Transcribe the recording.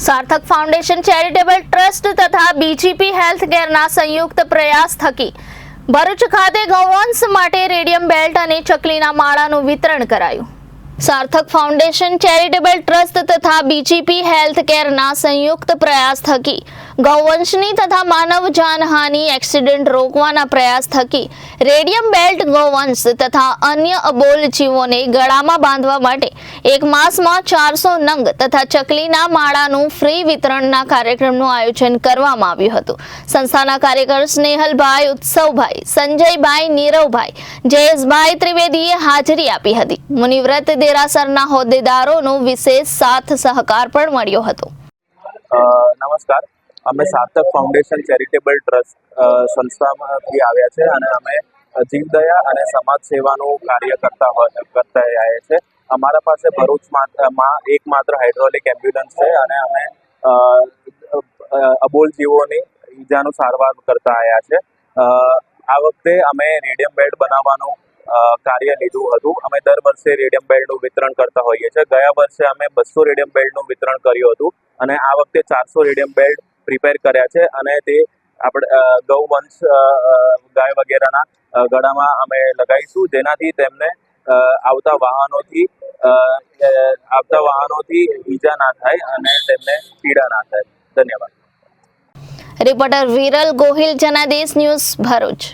સાર્થક foundation charitable trust તથા BGP health કેરના સંયુક્ત પ્રયાસ થકી ભરૂચ ખાતે ગૌવંશ માટે રેડિયમ બેલ્ટ અને ચકલીના માળાનું વિતરણ કરાયું। સાર્થક ફાઉન્ડેશન ચેરિટેબલ ટ્રસ્ટ તથા બીજીપી હેલ્થ કેરના સંયુક્ત પ્રયાસ થકી ગૌવંશની તથા માનવ જાનહાનિ એક્સિડન્ટ રોકવાના પ્રયાસ થકી રેડિયમ બેલ્ટ ગૌવંશ તથા અન્ય અબોલ જીવોને ગળામાં બાંધવા માટે એક માસમાં 400 નંગ તથા ચકલીના માળાનું ફ્રી વિતરણના કાર્યક્રમનું આયોજન કરવામાં આવ્યું હતું। સંસ્થાના કાર્યકર સ્નેહલભાઈ, ઉત્સવભાઈ, સંજયભાઈ, નીરવભાઈ, જયેશભાઈ ત્રિવેદીએ હાજરી આપી હતી। મુનિવ્રત દેરાસરના હોદ્દેદારોનો વિશેષ સાથ સહકાર પણ મળ્યો હતો। નમસ્કાર, અમે સાર્થક ફાઉન્ડેશન ચેરિટેબલ ટ્રસ્ટ સંસ્થામાંથી આવ્યા છે અને અમે જીવદયા અને સમાજ સેવાનું કાર્ય કરતા આવ્યા છે। અમારા પાસે ભરૂચમાં એકમાત્ર હાઇડ્રોલિક એમ્બ્યુલન્સ છે અને અમે અબોલ જીવોની ઈજાનું સારવાર કરતા આવ્યા છે। આ વખતે અમે રેડિયમ બેલ્ટ બનાવવાનું કાર્ય લીધું હતું। અમે દર વર્ષે રેડિયમ બેલ્ટનું વિતરણ કરતા હોઈએ છીએ। ગયા વર્ષે અમે 200 રેડિયમ બેલ્ટનું વિતરણ કર્યું હતું અને આ વખતે 400 રેડિયમ બેલ્ટ પ્રિપેર કર્યા છે અને તે આપણે ગૌવંશ ગાય વગેરેના ગળામાં અમે લગાવીશું, જેનાથી તેમને આવતા વાહનોથી ઈજા ના થાય અને તેમને પીડા ના થાય। ધન્યવાદ। Reporter Viral Gohil, Janadesh news, Bharuch.